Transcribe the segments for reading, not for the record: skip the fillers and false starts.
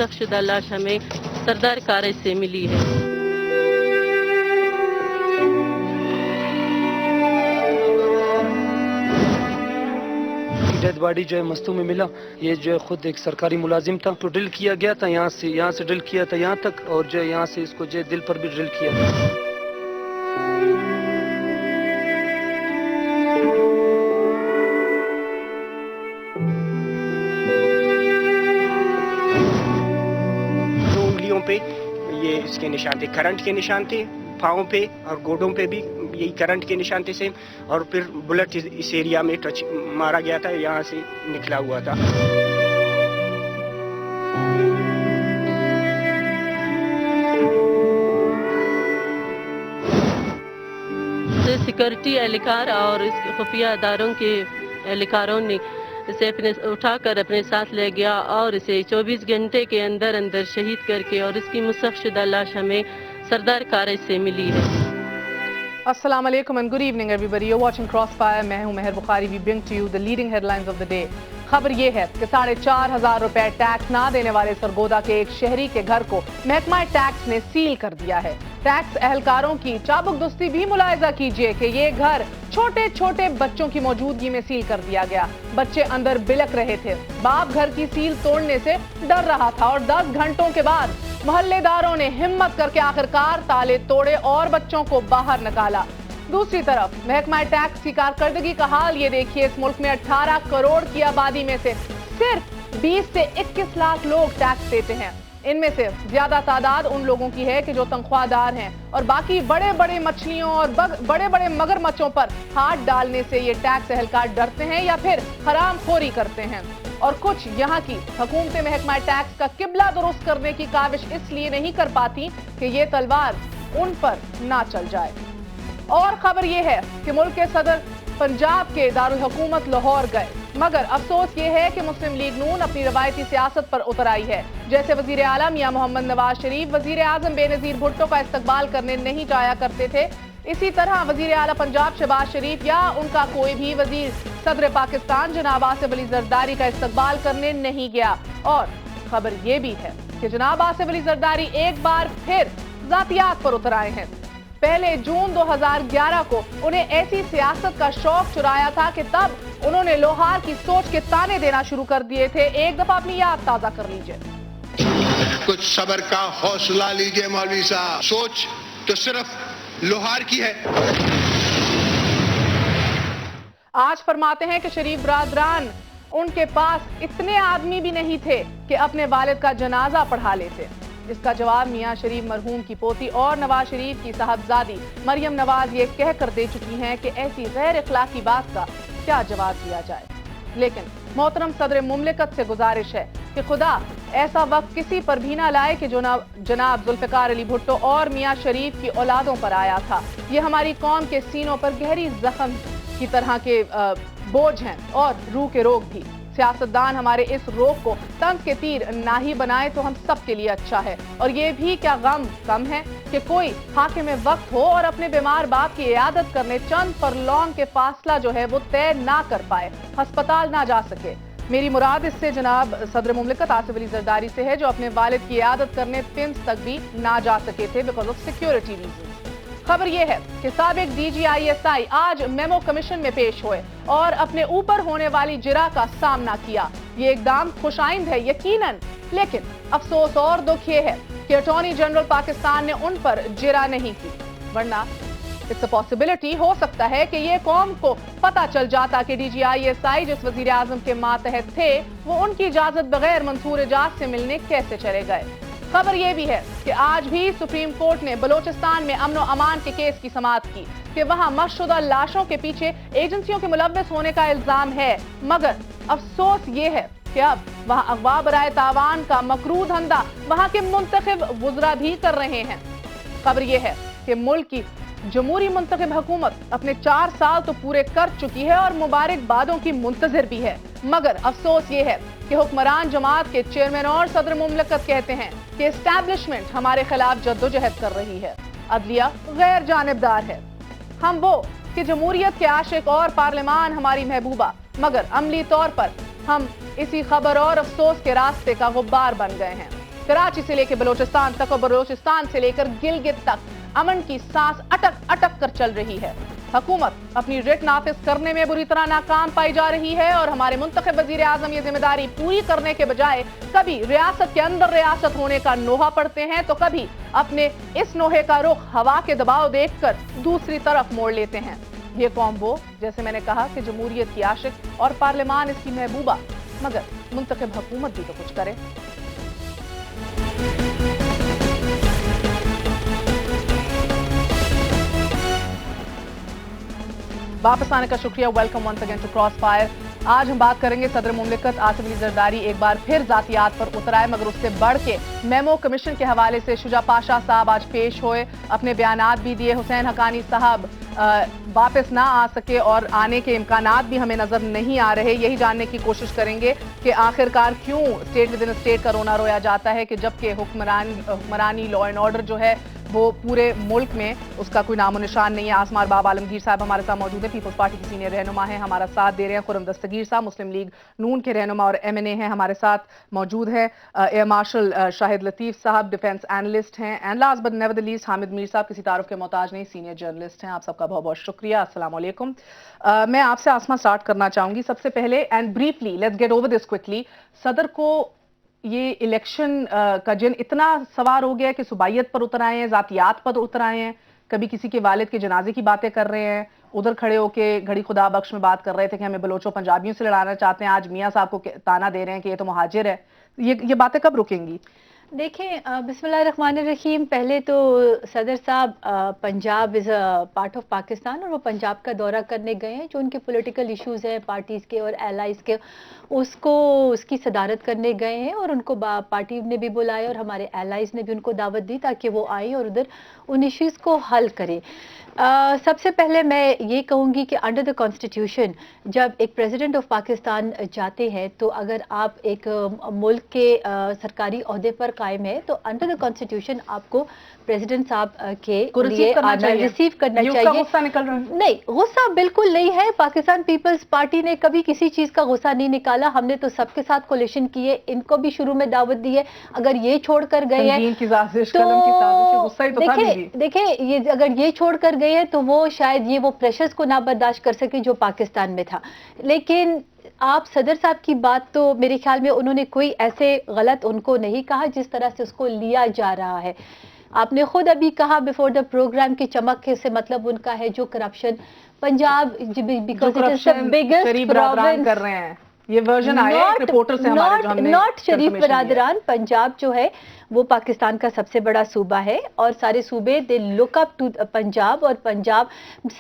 مسخ شدہ لاش ہمیں سردار کالج سے ملی ہے۔ ڈیڈ باڈی جو ہے مستوں میں ملا، یہ جو ہے خود ایک سرکاری ملازم تھا، تو ڈرل کیا گیا تھا یہاں سے ڈرل کیا تھا یہاں تک، اور جو ہے یہاں سے اس کو جو ہے دل پر بھی ڈرل کیا تھا۔ دو انگلیوں پہ یہ اس کے نشان تھے، کرنٹ کے نشان تھے، پاؤں پہ اور گوڈوں پہ بھی یہی کرنٹ کے نشان تھے سیم، اور پھر بلٹ اس ایریا میں ٹچ مارا گیا تھا، یہاں سے نکلا ہوا تھا۔ سیکورٹی اہلکار اور اس خفیہ اداروں کے اہلکاروں نے اسے اٹھا کر اپنے ساتھ لے گیا اور اسے 24 گھنٹے کے اندر شہید کر کے، اور اس کی مسخ شدہ لاش ہمیں سردار کالج سے ملی ہے۔ السلام علیکم and good evening everybody. You're watching Crossfire. میں ہوں مہر بخاری. We bring to you the leading headlines of the day. خبر یہ ہے کہ 4,500 روپے ٹیکس نہ دینے والے سرگودا کے ایک شہری کے گھر کو محکمہ ٹیکس نے سیل کر دیا ہے۔ ٹیکس اہلکاروں کی چابک دستی بھی ملاحظہ کیجئے کہ یہ گھر چھوٹے چھوٹے بچوں کی موجودگی میں سیل کر دیا گیا۔ بچے اندر بلک رہے تھے۔ باپ گھر کی سیل توڑنے سے ڈر رہا تھا اور 10 گھنٹوں کے بعد محلے داروں نے ہمت کر کے آخرکار تالے توڑے اور بچوں کو باہر نکالا۔ دوسری طرف محکمہ ٹیکس کی کارکردگی کا حال یہ دیکھیے، اس ملک میں 18 کروڑ کی آبادی میں سے صرف 20 سے 21 لاکھ لوگ ٹیکس دیتے ہیں۔ ان میں سے زیادہ تعداد ان لوگوں کی ہے کہ جو تنخواہ دار ہیں، اور باقی بڑے بڑے مچھلیوں اور بڑے بڑے مگرمچھوں پر ہاتھ ڈالنے سے یہ ٹیکس اہلکار ڈرتے ہیں یا پھر حرام خوری کرتے ہیں۔ اور کچھ یہاں کی حکومتیں محکمہ ٹیکس کا قبلہ درست کرنے کی کاوش اس لیے نہیں کر پاتی کہ یہ تلوار ان پر نہ چل جائے۔ اور خبر یہ ہے کہ ملک کے صدر پنجاب کے دارالحکومت لاہور گئے، مگر افسوس یہ ہے کہ مسلم لیگ نون اپنی روایتی سیاست پر اتر آئی ہے۔ جیسے وزیر اعلیٰ میاں محمد نواز شریف وزیر اعظم بے نظیر بھٹو کا استقبال کرنے نہیں جایا کرتے تھے، اسی طرح وزیر اعلیٰ پنجاب شہباز شریف یا ان کا کوئی بھی وزیر صدر پاکستان جناب آصف علی زرداری کا استقبال کرنے نہیں گیا۔ اور خبر یہ بھی ہے کہ جناب آصف علی زرداری ایک بار پھر ذاتیات پر اتر آئے ہیں۔ پہلے جون 2011 کو انہیں ایسی سیاست کا شوق چرایا تھا کہ تب انہوں نے لوہار کی سوچ کے تانے دینا شروع کر دیے تھے۔ ایک دفعہ اپنی یاد تازہ کر لیجئے۔ کچھ صبر کا حوصلہ لیجئے مولوی صاحب، سوچ تو صرف لوہار کی ہے۔ آج فرماتے ہیں کہ شریف برادران ان کے پاس اتنے آدمی بھی نہیں تھے کہ اپنے والد کا جنازہ پڑھا لیتے۔ اس کا جواب میاں شریف مرحوم کی پوتی اور نواز شریف کی صاحبزادی مریم نواز یہ کہہ کر دے چکی ہیں کہ ایسی غیر اخلاقی بات کا کیا جواب دیا جائے۔ لیکن محترم صدر مملکت سے گزارش ہے کہ خدا ایسا وقت کسی پر بھی نہ لائے کہ جو جناب ذوالفقار علی بھٹو اور میاں شریف کی اولادوں پر آیا تھا۔ یہ ہماری قوم کے سینوں پر گہری زخم کی طرح کے بوجھ ہیں اور روح کے روگ بھی۔ سیاستدان ہمارے اس روگ کو طنز کے تیر نہ ہی بنائے تو ہم سب کے لیے اچھا ہے۔ اور یہ بھی کیا غم کم ہے کہ کوئی حاکم وقت ہو اور اپنے بیمار باپ کی عیادت کرنے چند فرلانگ کے فاصلہ جو ہے وہ طے نہ کر پائے، ہسپتال نہ جا سکے۔ میری مراد اس سے جناب صدر مملکت آصف علی زرداری سے ہے، جو اپنے والد کی عیادت کرنے پنس تک بھی نہ جا سکے تھے بیکاز آف سیکیورٹی ریزنز۔ خبر یہ ہے کہ سابق ڈی جی آئی ایس آئی آج میمو کمیشن میں پیش ہوئے اور اپنے اوپر ہونے والی جرح کا سامنا کیا۔ یہ اقدام خوش آئند ہے یقیناً، لیکن افسوس اور دکھ یہ ہے کہ اٹارنی جنرل پاکستان نے ان پر جرح نہیں کی، ورنہ اس پاسبلٹی ہو سکتا ہے کہ یہ قوم کو پتہ چل جاتا کہ ڈی جی آئی ایس آئی جس وزیر اعظم کے ماتحت تھے وہ ان کی اجازت بغیر منصور اجاز سے ملنے کیسے چلے گئے۔ خبر یہ بھی ہے کہ آج بھی سپریم کورٹ نے بلوچستان میں امن و امان کے کیس کی سماعت کی کہ وہاں مشق شدہ لاشوں کے پیچھے ایجنسیوں کے ملوث ہونے کا الزام ہے، مگر افسوس یہ ہے کہ اب وہاں اغوا برائے تاوان کا مکروہ دھندا وہاں کے منتخب وزراء بھی کر رہے ہیں۔ خبر یہ ہے کہ ملک کی جمہوری منتخب حکومت اپنے 4 سال تو پورے کر چکی ہے اور مبارکبادوں کی منتظر بھی ہے، مگر افسوس یہ ہے کہ حکمران جماعت کے چیئرمین اور صدر مملکت کہتے ہیں کہ اسٹیبلشمنٹ ہمارے خلاف جدوجہد کر رہی ہے، عدلیہ غیر جانبدار ہے۔ ہم وہ کہ جمہوریت کے عاشق اور پارلیمان ہماری محبوبہ، مگر عملی طور پر ہم اسی خبر اور افسوس کے راستے کا غبار بن گئے ہیں۔ कराची से लेकर बलोचिस्तान तक और बलोचिस्तान से लेकर गिलगित तक अमन की सांस अटक अटक कर चल रही है। हुकूमत अपनी रिट नाफिज करने में बुरी तरह नाकाम पाई जा रही है और हमारे मुंतखब वजीर आजम ये जिम्मेदारी पूरी करने के बजाय कभी रियासत के अंदर रियासत होने का नोहा पड़ते हैं तो कभी अपने इस नोहे का रुख हवा के दबाव देखकर दूसरी तरफ मोड़ लेते हैं। ये कौम वो, जैसे मैंने कहा, कि जमहूरियत की आशिक और पार्लियामान इसकी महबूबा, मगर मुंतखब हुकूमत भी तो कुछ करे। वापस आने का शुक्रिया। Welcome once again to cross fire. आज हम बात करेंगे सदर मुमलिकत आसिफ अली जरदारी एक बार फिर जातियात पर उतर आए, मगर उससे बढ़ के मेमो कमीशन के हवाले से शुजा पाशा साहब आज पेश हुए, अपने बयानात भी दिए। हुसैन हकानी साहब वापस ना आ सके और आने के इम्कानात भी हमें नजर नहीं आ रहे। यही जानने की कोशिश करेंगे कि आखिरकार क्यों स्टेट विद इन स्टेट का रोना रोया जाता है कि जबकि हुक्मरानी लॉ एंड ऑर्डर जो है वो पूरे मुल्क में उसका कोई नामो निशान नहीं है। आसमा अरबाब आलमगीर साहब हमारे साथ मौजूद है, पीपल्स पार्टी के सीनियर रहनुमा हैं, हमारा साथ दे रहे हैं। खुर्रम दस्तगीर साहब मुस्लिम लीग नून के रहनुमा और MNA हैं, हमारे साथ मौजूद है। एयर मार्शल शाहिद लतीफ़ साहब डिफेंस एनालिस्ट हैं। And last but never the least Hamid Mir साहब किसी तारुफ के मोहताज नहीं, सीनियर जर्नलिस्ट हैं। आप सबका बहुत बहुत शुक्रिया। अस्सलाम वालेकुम। मैं आपसे आसमा स्टार्ट करना चाहूंगी सबसे पहले, and briefly let's get over this quickly. सदर को ये इलेक्शन का जिन इतना सवार हो गया है कि सुबाइयत पर उतर आए हैं, जातियात पर उतर आए हैं, कभी किसी के वालिद के जनाजे की बातें कर रहे हैं, उधर खड़े होके घड़ी खुदा बख्श में बात कर रहे थे कि हमें बलोचों पंजाबियों से लड़ाना चाहते हैं, आज मियाँ साहब को ताना दे रहे हैं कि ये तो मुहाजिर है। ये बातें कब रुकेंगी? देखें, बिस्मिल्लाहिर्रहमानिर्रहीम, पहले तो सदर साहब Punjab is a part of Pakistan और वो पंजाब का दौरा करने गए हैं। जो उनके पॉलिटिकल इश्यूज़ हैं पार्टीज़ के और एलाइज़ के, उसकी सदारत करने गए हैं और उनको पार्टी ने भी बुलाया और हमारे एलाइज़ ने भी उनको दावत दी ताकि वो आए और उधर उन इश्यूज़ को हल करें। सबसे पहले मैं ये कहूँगी कि अंडर द कॉन्स्टिट्यूशन जब एक प्रेसिडेंट ऑफ पाकिस्तान जाते हैं तो अगर आप एक मुल्क के सरकारी ओहदे पर कायम है तो अंडर द कॉन्स्टिट्यूशन आपको प्रेसिडेंट साहब के लिए रिसीव करना चाहिए। गुस्सा निकल रहा है? नहीं, गुस्सा बिल्कुल नहीं है। पाकिस्तान पीपल्स पार्टी ने कभी किसी चीज़ का गुस्सा नहीं निकाला। हमने तो सबके साथ कोलिशन की है, इनको भी शुरू में दावत दी है। अगर ये छोड़ कर गए हैं तो देखें ये अगर ये छोड़ कर गए हैं तो वो शायद ये वो प्रेशर्स को ना बर्दाश्त कर सके जो पाकिस्तान में था। लेकिन आप सदर साहब की बात तो मेरे ख्याल में उन्होंने कोई ऐसे गलत उनको नहीं कहा जिस तरह से उसको लिया जा रहा है। आपने खुद अभी कहा बिफोर द प्रोग्राम की चमक से मतलब उनका है जो corruption Punjab because it is the biggest province कर रहे हैं। ये वर्जन आया है रिपोर्टर से हमारे जो हमने नॉट शरीफ बरादरान, पंजाब जो है वो पाकिस्तान का सबसे बड़ा सूबा है और सारे सूबे they look up to Punjab और पंजाब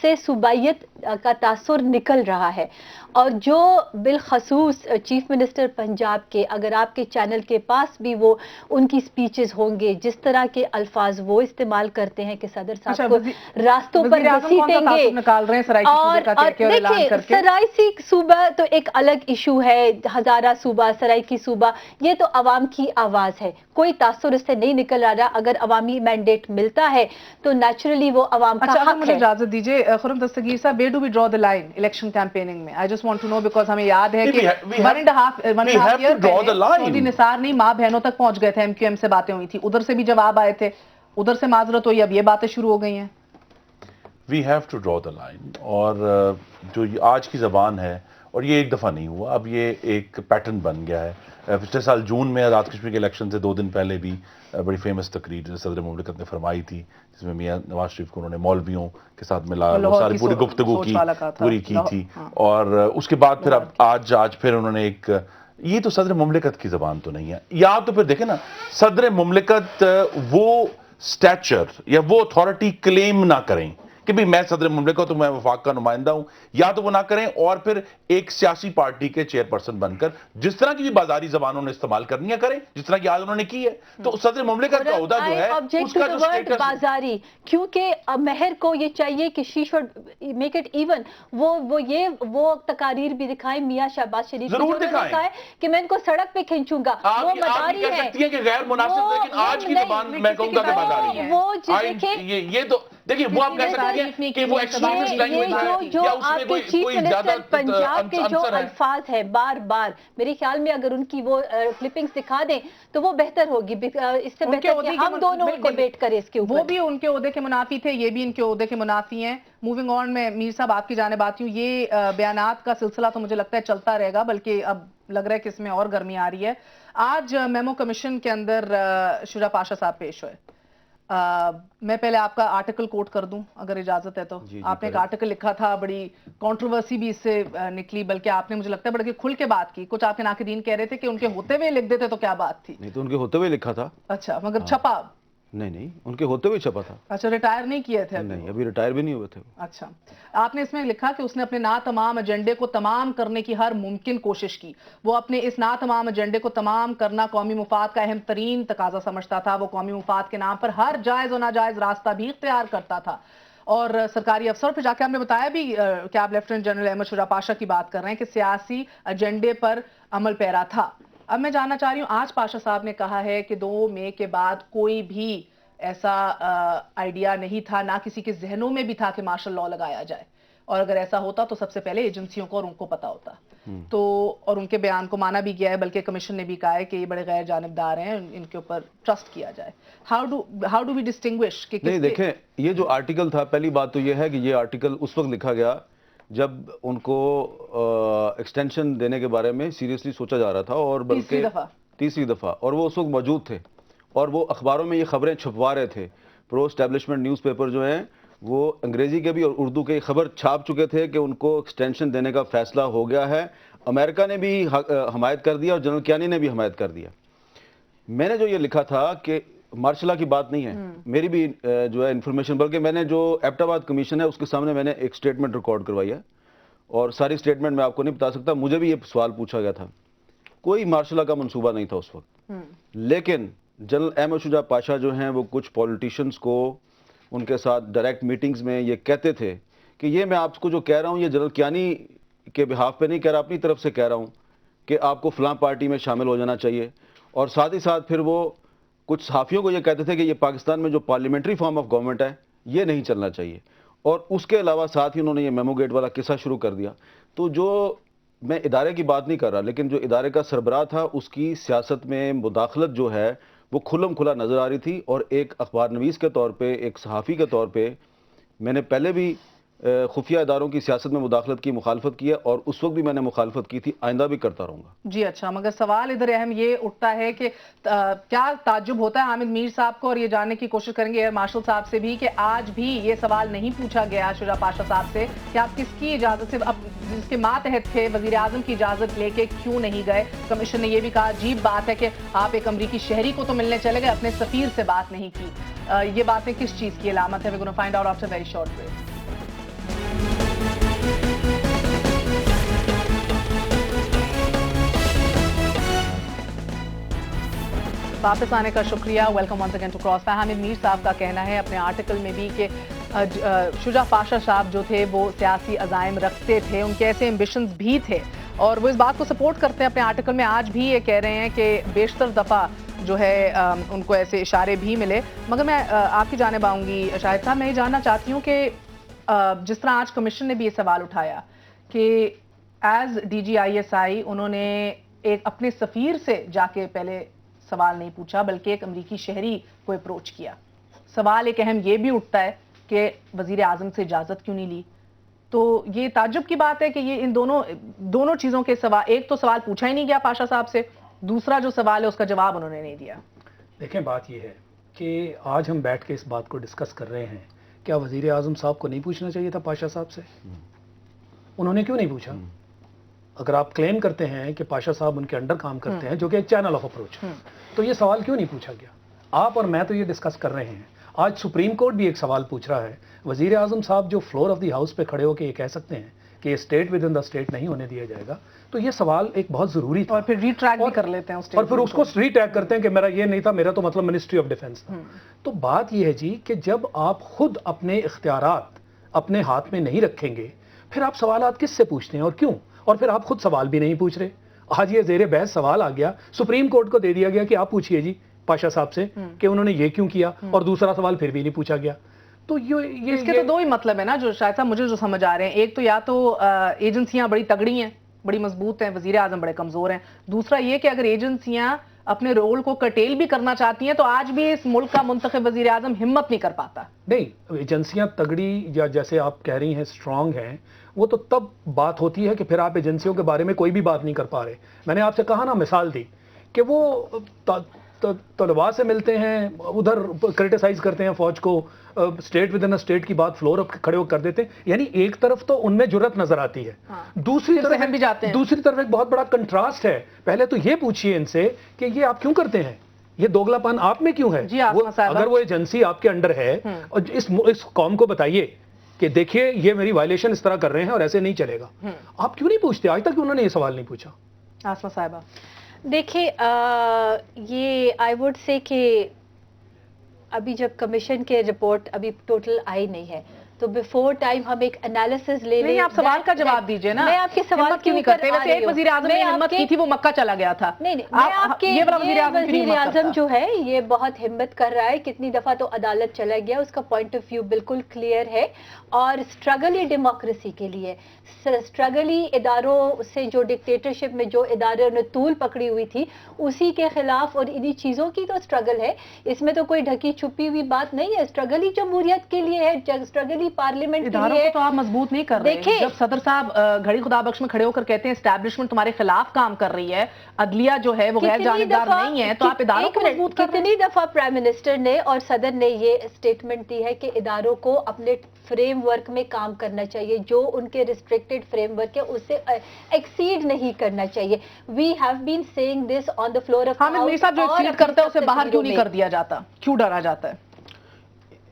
से सूबाइयत का तासुर निकल रहा है। और जो बिलखसूस चीफ मिनिस्टर पंजाब के अगर आपके चैनल के पास भी वो उनकी स्पीचेस होंगे जिस तरह के अल्फाज वो इस्तेमाल करते हैं कि सदर साहब को रास्तों पर घसीटेंगे और सराइसी सूबा तो एक अलग इशू है, हजारा सूबा सराइकी सूबा ये तो अवाम की आवाज है, कोई तासुर इससे नहीं निकल आ रहा। अगर अवामी मैंडेट मिलता है तो नेचुरली वो अवाम का हक है। मुझे इजाजत दीजिए खुर्रम दस्तगीर साहब, where do we draw the line election campaigning में? I just want to know because हमें याद है कि 1.5 ईयर पहले निसार नहीं माँ बहनों तक पहुंच गए थे, MQM से बातें हुई थी, उधर से भी जवाब आए थे, उधर से माजरत हुई, अब ये बातें शुरू हो गई हैं। We have to draw the line. और जो आज की ज़बान है और ये एक दफ़ा नहीं हुआ, अब ये एक पैटर्न बन गया है। पिछले साल जून में आज़ाद कश्मीर के इलेक्शन से 2 दिन पहले भी बड़ी फेमस तकरीर सदर मुमलिकत ने फरमाई थी जिसमें मियां नवाज शरीफ को उन्होंने मौलवियों के साथ मिला, वो सारी पूरी गुफ्तगू की पूरी की थी। और उसके बाद फिर अब आज फिर उन्होंने एक, ये तो सदर मुमलिकत की ज़बान तो नहीं है। या तो फिर देखें ना, सदर मुमलिकत वो स्टैचर या वो अथॉरिटी क्लेम ना करें कि भाई मैं सदर मुमलिकत हूं, मैं वफाक का नुमाइंदा हूं, या तो वो ना करें और फिर एक सियासी पार्टी के चेयरपर्सन बनकर जिस तरह की भी बाजारी जबान उन्होंने इस्तेमाल करनी है करें, जिस तरह की आज उन्होंने की है। तो सदर मुमलिकत का ओहदा जो है उसका जो स्टेटस बाजारी, क्योंकि मेहर को ये चाहिए कि she should make it even, वो तकारीर भी दिखाएं मियां शहबाज शरीफ जरूर दिखाएं कि मैं इनको सड़क पे खींचूंगा, वो मदारी है, कि गैर मुनासिब, लेकिन आज की जबान मैं कहूंगा कि बाजारी है। वो देखें ये तो देखिए वो आप कह सकते हैं कि वो एक्सट्रीमिस्ट लैंग्वेज है जो या उसमें आपके चीफ मिनिस्टर पंजाब के जो अल्फाज है बार बार, मेरे ख्याल में अगर उनकी वो क्लिपिंग्स दिखा दें तो वो बेहतर होगी, इससे बेहतर कि हम दोनों डिबेट करें इसके ऊपर। वो भी उनके ओहदे के मुनाफी थे, ये भी इनके ओहदे के मुनाफी हैं। मूविंग ऑन, मैं मीर साहब आपकी जानिब आती हूँ। ये बयानात का सिलसिला तो मुझे लगता है चलता रहेगा, बल्कि अब लग रहा है कि इसमें और गर्मी आ रही है। आज मेमो कमीशन के अंदर शुजा पाशा साहब पेश हुए। मैं पहले आपका आर्टिकल कोट कर दूं अगर इजाजत है तो। आपने एक आर्टिकल लिखा था, बड़ी कंट्रोवर्सी भी इससे निकली, बल्कि आपने मुझे लगता है बड़े खुल के बात की। कुछ आपके नाक़िदीन कह रहे थे कि उनके होते हुए लिख देते तो क्या बात थी। नहीं तो उनके होते हुए लिखा था। अच्छा, मगर छपा नहीं, उनके होते हुए छपा था। अच्छा, रिटायर नहीं किए थे? नहीं, अभी रिटायर भी नहीं हुए थे। अच्छा, आपने इसमें लिखा कि उसने अपने ना तमाम एजेंडे को तमाम करने की हर मुमकिन कोशिश की। वो अपने इस ना तमाम एजेंडे को तमाम करना कौमी मुफाद का अहम तरीन तकाजा समझता था। वो कौमी मुफाद के नाम पर हर जायज़ और नाजायज़ रास्ता भी इख्तियार करता था। और सरकारी अफसर पे जाके आपने बताया भी कि आप लेफ्टिनेंट जनरल अहमद शुजा पाशा की बात कर रहे हैं कि सियासी एजेंडे पर अमल पैरा था। अब मैं जानना चाह रही हूँ, आज पाशा साहब ने कहा है कि 2 मई के बाद कोई भी ऐसा आइडिया नहीं था, ना किसी के जहनों में भी था कि मार्शल लॉ लगाया जाए, और अगर ऐसा होता तो सबसे पहले एजेंसियों को और उनको पता होता। तो और उनके बयान को माना भी गया है, बल्कि कमीशन ने भी कहा है कि ये बड़े गैर जानिबदार हैं, इनके ऊपर ट्रस्ट किया जाए। How do we distinguish? नहीं, देखें, ये जो आर्टिकल था, पहली बात तो ये है कि ये आर्टिकल उस वक्त लिखा गया जब उनको एक्सटेंशन देने के बारे में सीरियसली सोचा जा रहा था, और बल्कि तीसरी दफ़ा, और वो उस वक्त मौजूद थे और वो अखबारों में ये खबरें छपवा रहे थे। प्रो एस्टैब्लिशमेंट न्यूज़पेपर जो हैं वो अंग्रेज़ी के भी और उर्दू के खबर छाप चुके थे कि उनको एक्सटेंशन देने का फ़ैसला हो गया है। अमेरिका ने भी हमायत कर दिया और जनरल कियानी ने भी हमायत कर दिया। मैंने जो ये लिखा था कि मार्शल लॉ की बात नहीं है, मेरी भी जो है इन्फॉर्मेशन, बल्कि मैंने जो एबटाबाद कमीशन है उसके सामने मैंने एक स्टेटमेंट रिकॉर्ड करवाई है, और सारी स्टेटमेंट मैं आपको नहीं बता सकता। मुझे भी ये सवाल पूछा गया था, कोई मार्शल लॉ का मंसूबा नहीं था उस वक्त। लेकिन जनरल अहमद शुजा पाशा जो हैं वो कुछ पॉलिटिशियंस को उनके साथ डायरेक्ट मीटिंग्स में ये कहते थे कि ये मैं आपको जो कह रहा हूँ ये जनरल कियानी के बिहाफ पे नहीं कह रहा, अपनी तरफ से कह रहा हूँ कि आपको फ़लाँ पार्टी में शामिल हो जाना चाहिए। और साथ ही साथ फिर वो कुछ सहाफ़ियों को ये कहते थे कि ये पाकिस्तान में जो पार्लियामेंट्री फॉर्म ऑफ गवर्नमेंट है ये नहीं चलना चाहिए। और उसके अलावा साथ ही उन्होंने ये मेमो गेट वाला किस्सा शुरू कर दिया। तो जो मैं इदारे की बात नहीं कर रहा, लेकिन जो इदारे का सरबराह था उसकी सियासत में मुदाखलत जो है वो खुल्लम खुला नज़र आ रही थी। और एक अखबार नवीस के तौर पे, एक सहाफ़ी के तौर पे, मैंने पहले भी खुफिया इदारों की सियासत में मुदाखलत की मुखालफत की है, और उस वक्त भी मैंने मुखालफत की थी, आइंदा भी करता रहूँगा। जी अच्छा, मगर सवाल इधर अहम ये उठता है कि क्या ताज्जुब होता है हामिद मीर साहब को, और ये जानने की कोशिश करेंगे एयर मार्शल साहब से भी, कि आज भी ये सवाल नहीं पूछा गया शुजा पाशा साहब से कि आप किसकी इजाज़त से, अब जिसके मातहत थे वज़ीर आज़म की इजाज़त लेके क्यों नहीं गए। कमीशन ने यह भी कहा, अजीब बात है कि आप एक अमरीकी शहरी को तो मिलने चले गए, अपने सफ़ीर से बात नहीं की। ये बातें किस चीज़ की अलामत है? We gonna find out after very short break. वापस आने का शुक्रिया। Welcome once again to cross fire. Hamid Mir sahab का कहना है अपने आर्टिकल में भी कि शुजा पाशा साहब जो थे वो सियासी अज़ाइम रखते थे, उनके ऐसे एम्बिशंस भी थे, और वो इस बात को सपोर्ट करते हैं अपने आर्टिकल में। आज भी ये कह रहे हैं कि बेशतर दफ़ा जो है उनको ऐसे इशारे भी मिले। मगर मैं आपकी जानिब आऊँगी शाहिद साहब, मैं ये जानना चाहती हूँ कि जिस तरह आज कमीशन ने भी ये सवाल उठाया कि एज DGISI उन्होंने एक अपने सफ़ीर से जाके पहले सवाल नहीं पूछा, बल्कि एक अमरीकी शहरी को अप्रोच किया। सवाल एक अहम ये भी उठता है कि वज़ीर आज़म से इजाज़त क्यों नहीं ली। तो ये ताज्जुब की बात है कि ये इन दोनों चीज़ों के सवाल, एक तो सवाल पूछा ही नहीं गया पाशा साहब से, दूसरा जो सवाल है उसका जवाब उन्होंने नहीं दिया। देखें, बात ये है कि आज हम बैठ के इस बात को डिस्कस कर रहे हैं, क्या वज़ीर आज़म साहब को नहीं पूछना चाहिए था पाशा साहब से? उन्होंने क्यों नहीं पूछा? अगर आप क्लेम करते हैं कि पाशा साहब उनके अंडर काम करते हैं, जो कि एक चैनल ऑफ अप्रोच, तो ये सवाल क्यों नहीं पूछा गया? आप और मैं तो ये डिस्कस कर रहे हैं, आज सुप्रीम कोर्ट भी एक सवाल पूछ रहा है। वज़ीर आज़म साहब जो फ्लोर ऑफ द हाउस पे खड़े होकर ये कह सकते हैं कि ये state with in the state नहीं होने दिया जाएगा, तो ये सवाल एक बहुत ज़रूरी था। और फिर रीट्रैक भी कर लेते हैं उस और फिर उसको रीट्रैक करते हैं कि मेरा ये नहीं था, मेरा तो मतलब मिनिस्ट्री ऑफ डिफेंस था। तो बात ये है जी कि जब आप खुद अपने इख्तियारात अपने हाथ में नहीं रखेंगे, फिर आप सवालात किससे पूछते हैं और क्यों? और फिर आप खुद सवाल भी नहीं पूछ रहे। आज ये ज़ेरे बहस सवाल आ गया, सुप्रीम कोर्ट को दे दिया गया कि आप पूछिए जी पाशा साहब से कि उन्होंने ये क्यों किया, और दूसरा सवाल फिर भी नहीं पूछा गया। تو یہ اس کے تو دو ہی مطلب ہے نا جو شاید صاحب مجھے جو سمجھ آ رہے ہیں. ایک تو یا تو ایجنسیاں بڑی تگڑی ہیں, بڑی مضبوط ہیں, وزیر اعظم بڑے کمزور ہیں. دوسرا یہ کہ اگر ایجنسیاں اپنے رول کو کرٹیل بھی کرنا چاہتی ہیں تو آج بھی اس ملک کا منتخب وزیر اعظم ہمت نہیں کر پاتا. نہیں, ایجنسیاں تگڑی یا جیسے آپ کہہ رہی ہیں اسٹرانگ ہیں, وہ تو تب بات ہوتی ہے کہ پھر آپ ایجنسیوں کے بارے میں کوئی بھی بات نہیں کر پا رہے. میں نے آپ سے کہا نا, مثال دی کہ وہ طلباء سے ملتے ہیں, ادھر کرٹیسائز کرتے ہیں فوج کو, اسٹیٹ ود ان اسٹیٹ کی بات فلور اپ کھڑے ہو کر دیتے ہیں. یعنی ایک طرف تو ان میں جرت نظر آتی ہے, دوسری طرف ایک بہت بڑا کنٹراسٹ ہے. پہلے تو یہ پوچھیے ان سے کہ یہ آپ کیوں کرتے ہیں, یہ دوگلا پن آپ میں کیوں ہے؟ اگر وہ ایجنسی آپ کے انڈر ہے, اور اس قوم کو بتائیے کہ دیکھیے یہ میری وائلیشن اس طرح کر رہے ہیں اور ایسے نہیں چلے گا. آپ کیوں نہیں پوچھتے؟ آج تک انہوں نے یہ سوال نہیں پوچھا. آسما صاحبہ دیکھیے, یہ آئی ووڈ سے کہ ابھی جب کمیشن کے رپورٹ ابھی ٹوٹل آئی نہیں ہے تو بیفور ٹائم ہم ایک انالیسس لے لیں. آپ سوال کا جواب دیجئے نا. میں آپ کے سوال کیوں نہیں کرتے؟ ویسے ایک وزیر اعظم نے ہمت کی تھی, وہ مکہ چلا گیا تھا. نہیں, میں آپ کے یہ وزیر اعظم جو ہے یہ بہت ہمت کر رہا ہے. کتنی دفعہ تو عدالت چلا گیا, اس کا پوائنٹ آف ویو بالکل کلیئر ہے. اور اسٹرگل ہی ڈیموکریسی کے لیے, اسٹرگل ہی اداروں سے, جو ڈکٹیٹرشپ میں جو اداروں نے طول پکڑی ہوئی تھی اسی کے خلاف, اور انہی چیزوں کی تو اسٹرگل ہے. اس میں تو کوئی ڈھکی چھپی ہوئی بات نہیں ہے. اسٹرگل ہی جمہوریت کے لیے ہے, اسٹرگل ہی پارلیمنٹ کے لیے ہے. تو آپ مضبوط نہیں کر رہے. جب صدر صاحب گھڑی خدا بخش میں کھڑے ہو کر کہتے ہیں اسٹیبلشمنٹ تمہارے خلاف کام کر رہی ہے, عدلیہ جو ہے وہ غیر جانبدار نہیں ہے, تو آپ اداروں کو مضبوط کر رہے ہیں. کتنی دفعہ پرائم منسٹر نے اور صدر نے یہ اسٹیٹمنٹ دی ہے کہ اداروں کو اپنے فریم ورک میں کام کرنا چاہیے, جو ان کے ریسٹرکٹڈ فریم ورک ہے اسے ایکسیڈ نہیں کرنا چاہیے. We have been seeing this on the floor of Hamid Mir صاحب, جو ایکسیڈ کرتا ہے اسے باہر کیوں نہیں کر دیا جاتا, کیوں ڈرا جاتا ہے؟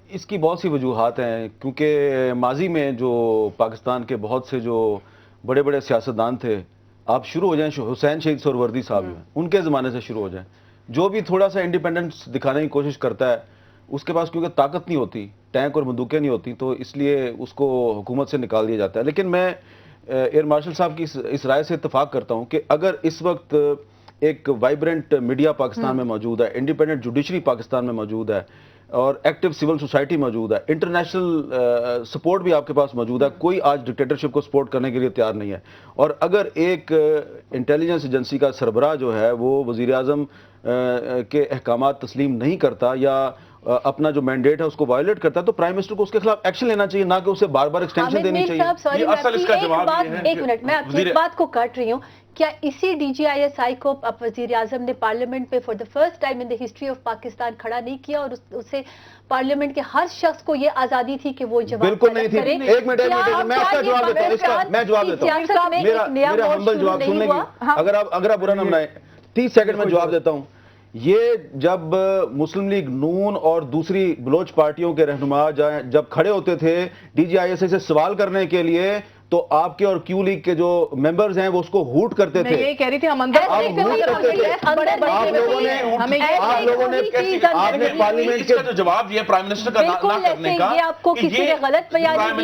اس کی بہت سی وجوہات ہیں, کیونکہ ماضی میں جو پاکستان کے بہت سے جو بڑے بڑے سیاستدان تھے, آپ شروع ہو جائیں حسین شیخ سہروردی صاحب ہیں, ان کے زمانے سے شروع ہو جائیں, جو بھی تھوڑا سا انڈیپینڈنس دکھانے کی کوشش کرتا ہے اس کے پاس کیونکہ طاقت نہیں ہوتی, ٹینک اور بندوقیں نہیں ہوتی, تو اس لیے اس کو حکومت سے نکال دیا جاتا ہے. لیکن میں ایئر مارشل صاحب کی اس رائے سے اتفاق کرتا ہوں کہ اگر اس وقت ایک وائبرنٹ میڈیا پاکستان میں موجود ہے, انڈیپینڈنٹ جوڈیشری پاکستان میں موجود ہے, اور ایکٹیو سول سوسائٹی موجود ہے, انٹرنیشنل سپورٹ بھی آپ کے پاس موجود ہے, کوئی آج ڈکٹیٹرشپ کو سپورٹ کرنے کے لیے تیار نہیں ہے. اور اگر ایک انٹیلیجنس ایجنسی کا سربراہ جو ہے وہ وزیر اعظم کے احکامات تسلیم نہیں کرتا یا اپنا جو مینڈیٹ ہے اس کو وائلیٹ کرتا ہے, تو پرائم منسٹر کو اس کے خلاف ایکشن لینا چاہیے, نہ کہ اسے بار بار ایکسٹینشن دینی چاہیے. اصل اس کا جواب یہ ہے, ایک منٹ میں آپ کی بات کو کاٹ رہی ہوں. کیا اسی ڈی جی آئی ایس آئی کو اب وزیر اعظم نے پارلیمنٹ پہ for the first time in the history of Pakistan کھڑا نہیں کیا, اور اسے پارلیمنٹ کے ہر شخص کو یہ آزادی تھی کہ وہ جواب بالکل نہیں تھی. ایک منٹ میں آپ کا جواب دیتا ہوں, اس کا میں جواب دیتا ہوں, میرا ہمبل جواب سننے کی, اگر آپ برا نہ منائیں, 30 سیکنڈ میں جواب دیتا ہوں. یہ جب مسلم لیگ نون اور دوسری بلوچ پارٹیوں کے رہنما جب کھڑے ہوتے تھے ڈی جی آئی ایس سے سوال کرنے کے لیے, تو آپ کے اور کیو لیگ کے جو ممبرز ہیں وہ اس کو ہوٹ کرتے تھے. میں یہ کہہ رہی تھی ہم اندر آپ نے پارلیمنٹ کے جو جواب یہ پرائم منسٹر کا نہ کرنے کا, یہ آپ کو کسی نے غلط بیان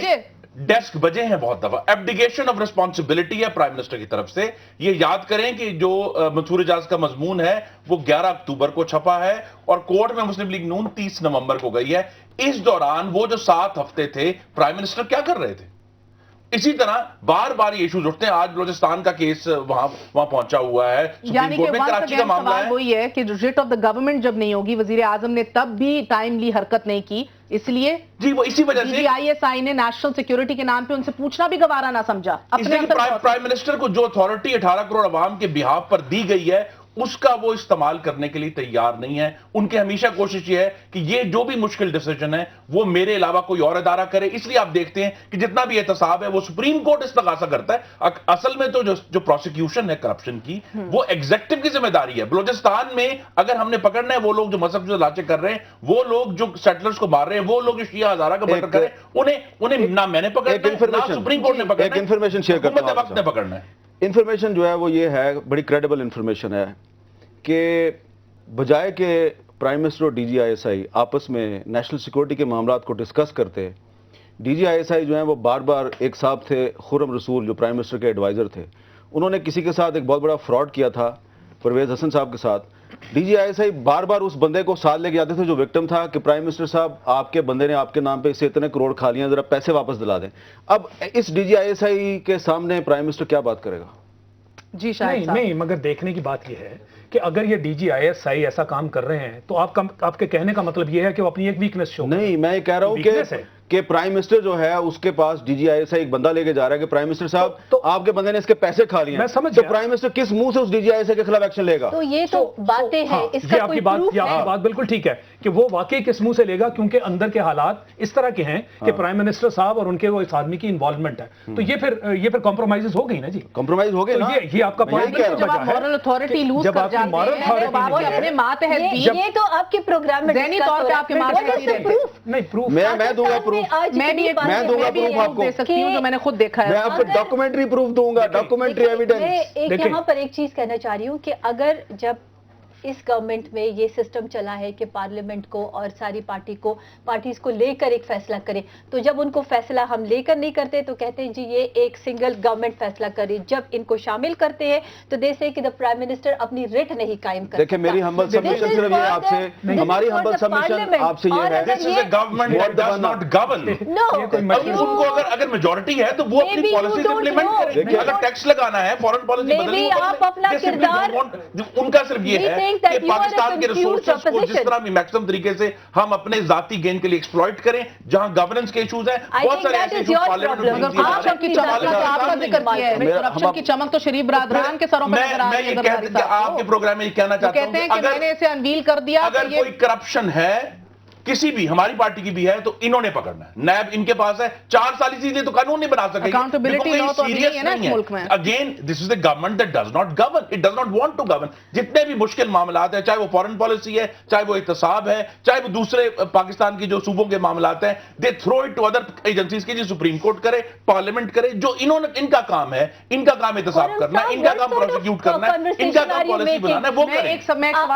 دی. ڈیسک بجے ہیں بہت دفعہ. ایبڈیکیشن آف ریسپانسبلٹی ہے پرائم منسٹر کی طرف سے. یہ یاد کریں کہ جو منصور اعجاز کا مضمون ہے وہ 11 اکتوبر کو چھپا ہے اور کورٹ میں مسلم لیگ نون 30 نومبر کو گئی ہے. اس دوران وہ جو 7 ہفتے تھے پرائم منسٹر کیا کر رہے تھے؟ اسی طرح بار بار یہ ایشوز اٹھتے ہیں. آج بلوچستان کا کیس وہاں پہنچا ہوا ہے, یعنی کہ کراچی کا معاملہ ہے. وہی ہے کہ ریٹ آف دا گورنمنٹ جب نہیں ہوگی, وزیر اعظم نے تب بھی ٹائملی حرکت نہیں کی, اس لیے جی وہ اسی وجہ سے ڈی آئی ایس آئی نے نیشنل سیکیورٹی کے نام پہ ان سے پوچھنا بھی گوارا نہ سمجھا. پرائم منسٹر کو جو اتھارٹی 18 کروڑ عوام کے بہاف پر دی گئی ہے اس کا وہ استعمال کرنے کے لیے تیار نہیں ہے. ان کی ہمیشہ کوشش یہ ہے کہ یہ جو بھی مشکل ڈیسیجن ہے وہ میرے علاوہ کوئی اور ادارہ کرے. اس لیے آپ دیکھتے ہیں کہ جتنا بھی احتساب ہے وہ سپریم کورٹ استغاثہ کرتا ہے. اصل میں تو جو پروسیکیوشن ہے کرپشن کی وہ ایگزیکٹو کی ذمہ داری ہے. بلوچستان میں اگر ہم نے پکڑنا ہے وہ لوگ جو مذہب سے لاچے کر رہے ہیں, وہ لوگ جو سیٹلرز کو مار رہے ہیں, وہ لوگ جو شیعہ ہزارہ کا مرڈر کر رہے ہیں, انہیں نہ میں نے پکڑنا ہے نہ سپریم کورٹ نے پکڑنا ہے. ایک انفارمیشن شیئر کرتا ہوں, حکومت وقت نے پکڑنا ہے. انفارمیشن جو ہے وہ یہ ہے, بڑی کریڈیبل انفارمیشن ہے کہ بجائے کہ پرائم منسٹر اور D G I S I آپس میں نیشنل سیکورٹی کے معاملات کو ڈسکس کرتے, ڈی جی آئی ایس آئی جو ہیں وہ بار بار, ایک صاحب تھے خرم رسول جو پرائم منسٹر کے ایڈوائزر تھے, انہوں نے کسی کے ساتھ ایک بہت بڑا فراڈ کیا تھا پرویز حسن صاحب کے ساتھ, DGISI बार बार उस बंदे को साथ लेके जाते थे जो विक्टिम था कि प्राइम मिनिस्टर साहब आपके बंदे ने आपके नाम पे इससे इतने करोड़ खा लिए, जरा पैसे वापस दिला दें। अब इस DGISI के सामने प्राइम मिनिस्टर क्या बात करेगा? जी शायद नहीं, मगर देखने की बात यह है कि अगर ये DGISI ऐसा काम कर रहे हैं तो आपके कहने का मतलब ये है कि वो अपनी एक वीकनेस शो नहीं, मैं कह रहा हूँ कि प्राइम मिनिस्टर जो है उसके पास DGISI एक बंदा लेके जा रहा है कि प्राइम मिनिस्टर साहब तो आपके बंदे ने इसके पैसे खा लिए, मैं समझ तो प्राइम मिनिस्टर किस मुंह से उस DGISI के खिलाफ एक्शन लेगा? तो ये तो बातें हैं, इसका कोई प्रूफ है? आपकी बात बिल्कुल ठीक है कि वो वाकई किस मुंह से लेगा, क्योंकि अंदर के हालात इस तरह के हैं कि प्राइम मिनिस्टर साहब और उनके वो इस आदमी की इन्वॉल्वमेंट है, तो ये फिर कॉम्प्रोमाइज हो गई ना जी, कॉम्प्रोमाइज हो गए ना। ये आपका पॉइंट है। जब आप मॉरल अथॉरिटी लूज कर जाते हैं, अपने मातहत ये तो आपके प्रोग्राम में ज़हनी तौर पे आपके मातहत नहीं प्रूफ मैं दूंगा प्रूफ, मैं दूंगा प्रूफ आपको, दे सकती हूं जो मैंने खुद देखा है। मैं आपको डॉक्यूमेंट्री प्रूफ दूंगा, डॉक्यूमेंट्री एविडेंस। मैं एक यहाँ पर एक चीज कहना चाह रही हूँ कि अगर जब इस गवर्नमेंट में ये सिस्टम चला है कि पार्लियामेंट को और सारी पार्टीज को लेकर एक फैसला करे, तो जब उनको फैसला हम लेकर नहीं करते तो कहते हैं जी ये एक सिंगल गवर्नमेंट फैसला करे। जब इनको शामिल करते हैं तो जैसे कि द प्राइम मिनिस्टर अपनी रिट नहीं कायम करता। देखिए मेरी हम्बल सबमिशन सिर्फ ये आपसे, हमारी हम्बल सबमिशन आपसे ये है, this is a government that does not govern. उनको अगर मेजॉरिटी है तो वो अपनी पॉलिसीज इंप्लीमेंट करें। अगर टैक्स लगाना है, फॉरेन पॉलिसी बदलनी है, आप अपना किरदार, उनका सिर्फ ये है कि पाकिस्तान के रिसोर्सेज को जिस तरह भी मैक्सिमम तरीके से हम अपने जाती गेन के लिए एक्सप्लॉइट करें, जहां गवर्नेंस के इश्यूज हैं, बहुत सारे ऐसे इश्यूज पार्लियामेंट में करप्शन की चमक तो शरीफ बरादरान के सरों पर नजर आ रही है। आपके प्रोग्राम में कहना चाहता हूं कि मैंने इसे अनवील कर दिया, अगर कोई करप्शन है किसी भी हमारी पार्टी की भी है तो इन्होंने पकड़ना है। नैब इनके पास है, 4 साल इसीलिए तो कानून नहीं बना सके। अकाउंटेबिलिटी लॉ तो नहीं है ना इस मुल्क में। Again this is the government that does not govern, it does not want to govern. जितने भी मुश्किल मामलात है, चाहे वो फॉरेन पॉलिसी है, चाहे वो एहतसाब है, चाहे वो दूसरे पाकिस्तान की जो सूबों के मामलात हैं, they throw it to other agencies के, जी सुप्रीम कोर्ट करे, पार्लियामेंट करे। जो इनका काम है, इनका काम एहतसाब करना, इनका काम प्रोसिक्यूट करना, इनका काम पॉलिसी बनाना, वो करें।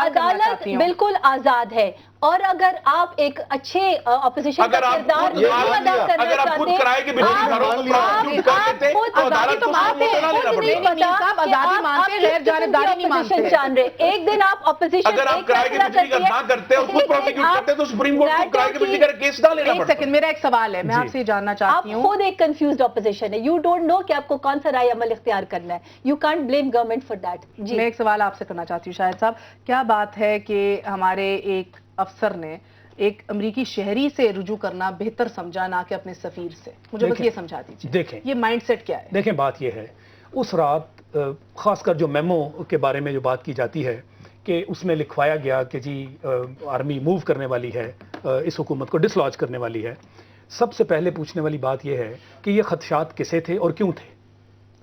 अदालत बिल्कुल आजाद है, और अगर आप एक अच्छे ऑपोजिशन का किरदार नहीं अदा करना चाहते, अगर आप खुद किराए के बिजली घरों को प्रोसिक्यूट करते थे तो अदालत को लेना पड़ेगा। आजादी मानते हैं, गैर जानिबदारी नहीं मानते। जान रहे एक दिन आप ऑपोजिशन, अगर आप किराए के बिजली का ना करते और खुद प्रोसिक्यूट करते तो सुप्रीम कोर्ट को किराए के बिजली का केस ना लेना पड़ता। एक सेकंड, मेरा एक सवाल है, मैं आपसे जानना चाहती हूँ। आप खुद एक कंफ्यूज्ड ऑपोजिशन है, यू डोंट नो कि आपको कौन सा राय अमल इख्तियार करना है, you can't blame government for that. जी मैं एक सवाल आपसे करना चाहती हूँ शाहिद साहब, क्या बात है कि हमारे एक अफसर ने एक अमरीकी शहरी से रुजू करना बेहतर समझा ना कि अपने सफीर से? मुझे बस ये समझा दीजिए। देखें ये माइंडसेट क्या है? देखें बात ये है, उस रात खासकर जो मेमो के बारे में जो बात की जाती है कि उसमें लिखवाया गया कि जी आर्मी मूव करने वाली है, इस हुकूमत को डिसलॉज करने वाली है। सबसे पहले पूछने वाली बात यह है कि ये खदशात किसे थे और क्यों थे?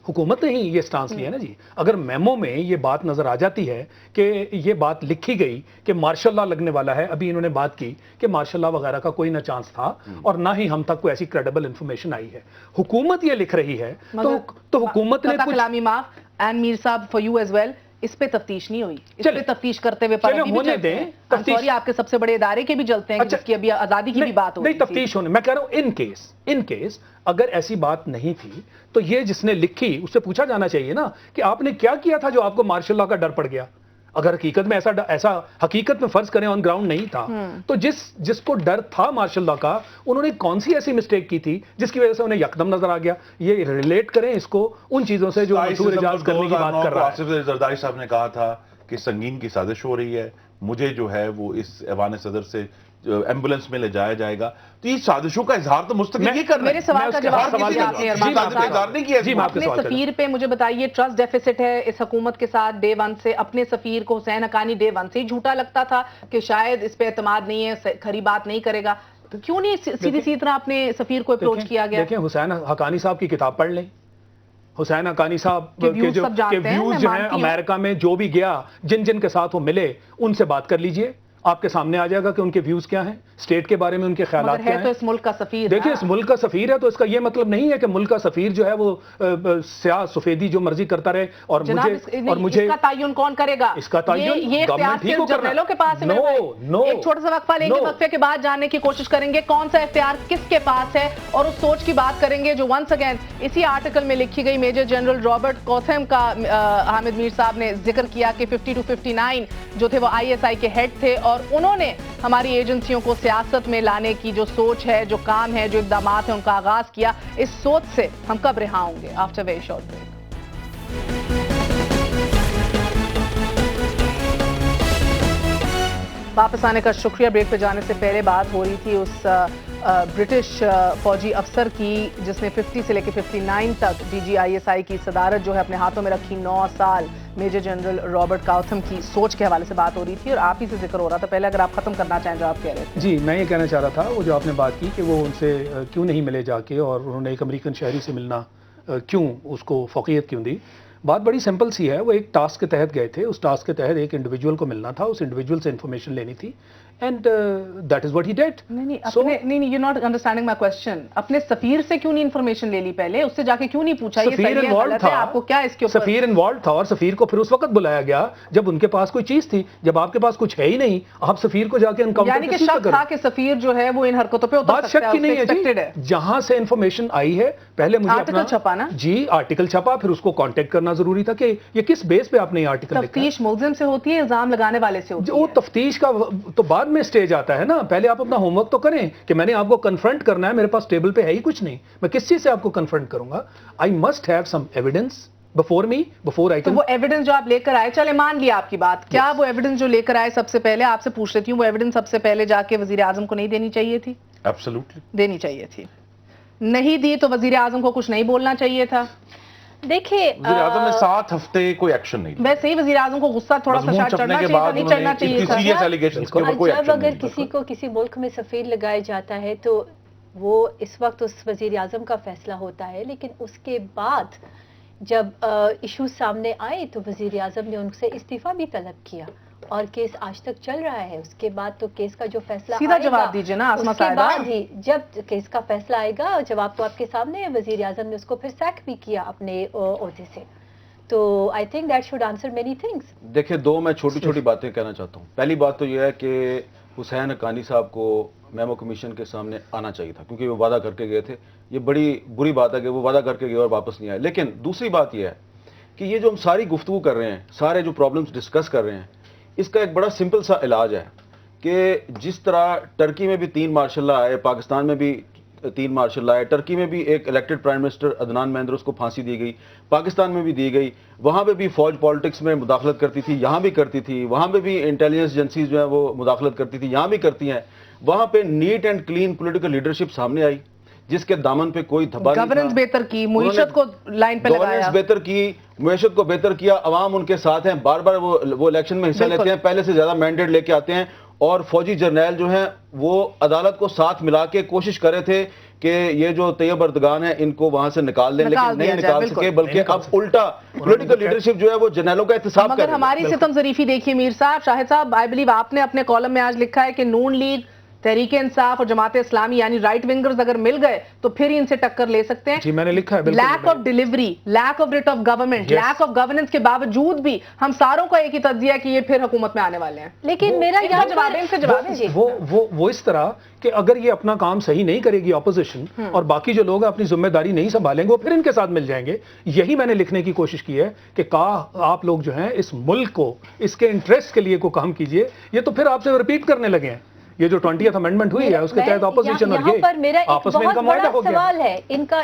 हुकूमत ने ही ये स्टांस लिया ना जी। अगर मेमो में ये बात नजर आ जाती है कि ये बात लिखी गई कि मार्शल लॉ लगने वाला है, अभी इन्होंने बात की कि मार्शल लॉ वगैरह का कोई ना चांस था और ना ही हम तक कोई ऐसी क्रेडिबल इंफॉर्मेशन आई है, हुकूमत ये लिख रही है तो हुकूमत ने कुछ कलामी माफ एंड मीर साहब फॉर यू एज वेल, इस पे तफ्तीश नहीं हुई। इस पे तफ्तीश करते हुए सॉरी आपके सबसे बड़े इदारे के भी जलते हैं, जिसकी अभी आजादी की भी बात हो नहीं तफ्तीश होने। मैं कह रहा हूं इन केस अगर ऐसी बात नहीं थी तो ये जिसने लिखी उससे पूछा जाना चाहिए ना कि आपने क्या किया था जो आपको मार्शल लॉ का डर पड़ गया। अगर हकीकत में ऐसा हकीकत में फर्ज करें ऑन ग्राउंड नहीं था तो जिसको डर था मार्शल लॉ का, उन्होंने कौन सी ऐसी मिस्टेक की थी जिसकी वजह से उन्हें यकदम नजर आ गया। ये रिलेट करें इसको उन चीजों से जो मंसूर इजाज करने की बात कर रहा है। आसिफ जरदारी साहब ने कहा था कि संगीन की साजिश हो रही है, मुझे जो है वो इस ऐवान सदर से एम्बुलेंस में ले जाया जाएगा। तो ये साजिशों का इजहार तो मुस्तकिल ही कर रहे हैं। मेरे सवाल का जवाब नहीं किया। अपने सफीर पे मुझे बताइए, ट्रस्ट डेफिसिट है इस हुकूमत के साथ डे वन से। अपने सफीर को हुसैन हक्कानी डे वन से ही झूठा लगता था कि शायद इस पे एतमाद नहीं है, खरी बात नहीं करेगा, तो क्यों नहीं सीधी तरह अपने सफीर को अप्रोच किया गया? देखिए हुसैन हक्कानी साहब की किताब पढ़ लें, हुसैन हक्कानी साहब के व्यूज जो हैं अमेरिका में जो भी गया, जिन जिन के साथ वो मिले उनसे बात कर लीजिए, آپ کے سامنے آ جائے گا کہ ان کے ویوز کیا ہیں, اسٹیٹ کے بارے میں ان کے خیالات کیا ہیں. تو اس ملک کا سفیر, دیکھیں اس ملک کا سفیر ہے تو اس کا یہ مطلب نہیں ہے کہ ملک کا سفیر جو ہے وہ سیاہ سفیدی جو مرضی کرتا رہے اور مجھے اس کا تعین کون کرے گا؟ اس کا تعین یہ اختیار صرف جرنیلوں کے پاس ہے. ایک چھوٹا سا وقفہ لیں گے, وقفے کے بعد جاننے کی کوشش کریں گے کون سا اختیار کس کے پاس ہے, اور اس سوچ کی بات کریں گے جو ونس اگین اسی آرٹیکل میں لکھی گئی. میجر جنرل رابرٹ کوتھم کا حامد میر صاحب نے ذکر کیا کہ 50 to 59 جو تھے وہ ISI کے ہیڈ تھے, اور انہوں نے ہماری ایجنسیوں کو سیاست میں لانے کی جو سوچ ہے, جو کام ہے, جو اقدامات ہیں ان کا آغاز کیا. اس سوچ سے ہم کب رہا ہوں گے؟ After very short break. واپس آنے کا شکریہ. بریک پہ جانے سے پہلے بات ہو رہی تھی اس برٹش فوجی افسر کی جس نے 50 سے لے کے 59 تک DG ISI کی صدارت جو ہے اپنے ہاتھوں میں رکھی. 9 سال میجر جنرل رابرٹ کوتھم کی سوچ کے حوالے سے بات ہو رہی تھی اور آپ ہی سے ذکر ہو رہا تھا. پہلے اگر آپ ختم کرنا چاہیں جو آپ کہہ رہے تھے. جی میں یہ کہنا چاہ رہا تھا, وہ جو آپ نے بات کی کہ وہ ان سے کیوں نہیں ملے جا کے, اور انہوں نے ایک امریکن شہری سے ملنا کیوں اس کو فوقیت کیوں دی. بات بڑی سمپل سی ہے. وہ ایک ٹاسک کے تحت گئے تھے, اس ٹاسک کے تحت ایک انڈیویجول کو ملنا تھا, اس انڈیویجول سے انفارمیشن لینی تھی, and that is what he did. نہیں you not understanding my question. اپنے سفیر سے کیوں نہیں انفارمیشن لے لی پہلے؟ اس سے جا کے کیوں نہیں پوچھا یہ سفیر انوالو تھا؟ آپ کو کیا اس کے اوپر سفیر انوالو تھا, اور سفیر کو پھر اس وقت بلایا گیا جب ان کے پاس کوئی چیز تھی. جب آپ کے پاس کچھ ہے ہی نہیں, آپ سفیر کو جا کے انکاؤنٹر یعنی کہ شک تھا کہ سفیر جو ہے وہ ان حرکتوں پہ اتر سکتا ہے. بات شک کی نہیں ہے جی, جہاں سے انفارمیشن آئی ہے پہلے مجھے آرٹیکل چھپا نا جی, آرٹیکل چھپا, پھر اس کو کانٹیکٹ کرنا ضروری تھا کہ یہ کس بیس پہ آپ نے یہ آرٹیکل لکھا. تفتیش ملزم سے ہوتی ہے, الزام لگانے والے سے ہوتی ہے. وہ تفتیش کا تو بعد میں سٹیج آتا ہے نا, پہلے آپ اپنا ہوم ورک تو کریں کہ میں نے آپ کو کنفرنٹ کرنا ہے, میرے پاس ٹیبل پہ ہے ہی کچھ نہیں, میں کس چیز سے آپ کو کنفرنٹ کروں گا؟ I must have some evidence before me, before I can. وہ ایویڈنس جو آپ لے کر آئے, چلے مان لیا آپ کی بات, کیا وہ ایویڈنس جو لے کر آئے سب سے پہلے, آپ سے پوچھ رہی تھی, وہ ایویڈنس سب سے پہلے جا کے وزیر اعظم کو نہیں دینی چاہیے تھی؟ ایبسولوٹلی دینی چاہیے تھی. نہیں دی تو وزیر اعظم کو کچھ نہیں بولنا چاہیے تھا. دیکھیے وزیر اعظم نے 7 ہفتے کوئی ایکشن نہیں لیا. ویسے ہی وزیر اعظم کو غصہ تھوڑا سا شاید چڑھنا چاہیے تھا, نہیں چڑھنا چاہیے تھا. جب اگر کسی کو کسی ملک میں سفیر لگایا جاتا ہے تو وہ اس وقت اس وزیر اعظم کا فیصلہ ہوتا ہے, لیکن اس کے بعد جب ایشوز سامنے آئے تو وزیر اعظم نے ان سے استعفیٰ بھی طلب کیا, اور کیس آج تک چل رہا ہے. اس کے بعد تو کیس کا جو فیصلہ سیدھا جواب دیجیے نا اس کے بعد ہی جب کیس کا فیصلہ آئے گا, جواب تو آپ کے سامنے ہے, وزیر اعظم نے اس کو پھر سیک بھی کیا اپنے عہدے سے. تو I think that should answer many things. دیکھیں دو میں چھوٹی چھوٹی باتیں کہنا چاہتا ہوں. پہلی بات تو یہ ہے کہ حسین حقانی صاحب کو میمو کمیشن کے سامنے آنا چاہیے تھا, کیونکہ وہ وعدہ کر کے گئے تھے. یہ بڑی بری بات ہے کہ وہ وعدہ کر کے گئے اور واپس نہیں آئے. لیکن دوسری بات یہ ہے کہ یہ جو ہم ساری گفتگو کر رہے ہیں, سارے جو پرابلمس ڈسکس کر رہے ہیں, اس کا ایک بڑا سمپل سا علاج ہے کہ جس طرح ٹرکی میں بھی 3 مارشل لا آئے, پاکستان میں بھی 3 مارشل لا آئے, ٹرکی میں بھی ایک elected prime minister Adnan Menderes, اس کو پھانسی دی گئی, پاکستان میں بھی دی گئی, وہاں پہ بھی فوج پالیٹکس میں مداخلت کرتی تھی, یہاں بھی کرتی تھی, وہاں پہ بھی انٹیلیجنس ایجنسیز جو ہیں وہ مداخلت کرتی تھی, یہاں بھی کرتی ہیں. وہاں پہ net and clean political leadership سامنے آئی جس کے دامن پہ کوئی دھبا نہیں تھا. گورننس بہتر کی, معیشت کو لائن پہ لگایا, گورننس بہتر کی, معیشت کو بہتر کیا, عوام ان کے ساتھ ہیں, بار بار وہ الیکشن میں حصہ لیتے ہیں, پہلے سے زیادہ مینڈیٹ لے کے آتے ہیں, اور فوجی جرنیل جو ہیں وہ عدالت کو ساتھ ملا کے کوشش کر رہے تھے کہ یہ جو طیب اردگان ہیں ان کو وہاں سے نکال دیں, لیکن نہیں نکال سکے, بلکہ اب الٹا پولیٹیکل لیڈرشپ جو ہے وہ جرنیلوں کا احتساب کر رہی ہے. مگر ہماری ستم ظریفی دیکھیے میر صاحب, شاہد صاحب, آئی بلیو آپ نے اپنے کالم میں آج لکھا ہے کہ نون لیگ, تحریک انصاف اور جماعت اسلامی یعنی رائٹ ونگرز اگر مل گئے تو پھر ان سے ٹکر لے سکتے ہیں. جی میں نے لکھا ہے, lack of delivery, lack of rate of government, lack of governance کے باوجود بھی ہم ساروں کا ایک ہی تجزیہ ہے کہ یہ پھر حکومت میں آنے والے ہیں. لیکن میرا جواب ہے وہ اس طرح کہ اگر یہ اپنا کام صحیح نہیں کرے گی اپوزیشن, اور باقی جو لوگ اپنی ذمہ داری نہیں سنبھالیں گے وہ پھر ان کے ساتھ مل جائیں گے. یہی میں نے لکھنے کی کوشش کی ہے کہ آپ لوگ جو ہیں اس ملک کو اس کے انٹرسٹ کے لیے کو کام کیجئے. یہ تو پھر آپ سے ریپیٹ کرنے لگے ہیں. یہ جو 20th امینڈمنٹ ہوئی ہے اس کے تحت اپوزیشن اور یہ پر میرا ایک آپس میں ان کا بہت معاہدہ بڑا ہو گیا. سوال ہے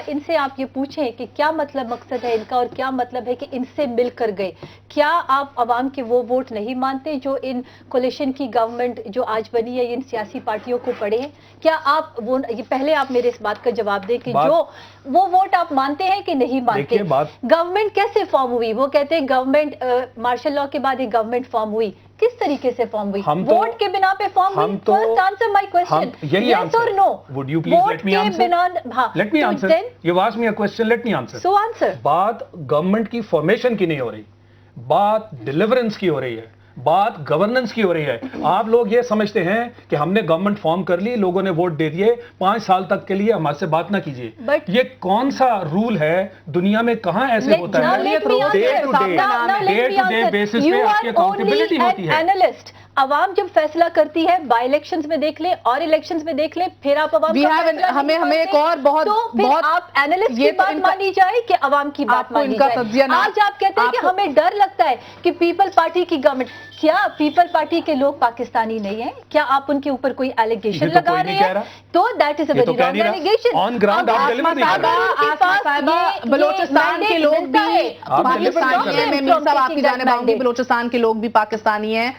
ان سے آپ یہ پوچھیں کہ کیا مقصد ہے ان کا, اور کیا مطلب ہے کہ ان سے مل کر گئے. کیا آپ عوام کے وہ ووٹ نہیں مانتے جو ان کولیشن کی گورنمنٹ جو آج بنی ہے ان سیاسی پارٹیوں کو پڑے ہیں؟ کیا آپ وہ پہلے آپ میرے اس بات کا جواب دیں کہ جو وہ ووٹ آپ مانتے ہیں کہ نہیں مانتے؟ گورنمنٹ کیسے فارم ہوئی؟ وہ کہتے ہیں گورنمنٹ مارشل لاء کے بعد ایک گورنمنٹ فارم ہوئی, کس طریقے سے فارم ہوئی؟ ووٹ کے بنا پہ فارم ہوئی. فرسٹ آنسر مائی کوسچن, یس اور نو. Would you please let me answer? Let me answer. You've asked me a question, let me answer. So answer. بات گورنمنٹ کی فارمیشن کی نہیں ہو رہی, بات ڈیلیورنس کی ہو رہی ہے. बात गवर्नेंस की हो रही है। आप लोग ये समझते हैं कि हमने गवर्नमेंट फॉर्म कर ली, लोगों ने वोट दे दिए, 5 साल तक के लिए हमसे बात ना कीजिए। ये कौन सा रूल है दुनिया में, कहाँ ऐसे होता है? डे टू डे बेसिस पे आपकी अकाउंटेबिलिटी होती है। एनालिस्ट, अवाम जब फैसला करती है, बाई इलेक्शंस में देख लें और इलेक्शंस में देख लें, फिर आप अवाम हमें एक और बहुत आप एनालिस्ट की बात मानी जाए कि अवाम की बात मानी जाए। आज आप कहते हैं कि हमें डर लगता है कि पीपल पार्टी की गवर्नमेंट, क्या पीपल पार्टी के लोग पाकिस्तानी नहीं है? क्या आप उनके ऊपर कोई एलिगेशन लगा रहे हैं? तो that is a very wrong allegation. On ground आप बलोचिस्तान के लोग भी पाकिस्तानी हैं, मीर साहब आपकी जानिब आऊंगी, बलोचिस्तान के लोग भी पाकिस्तानी हैं।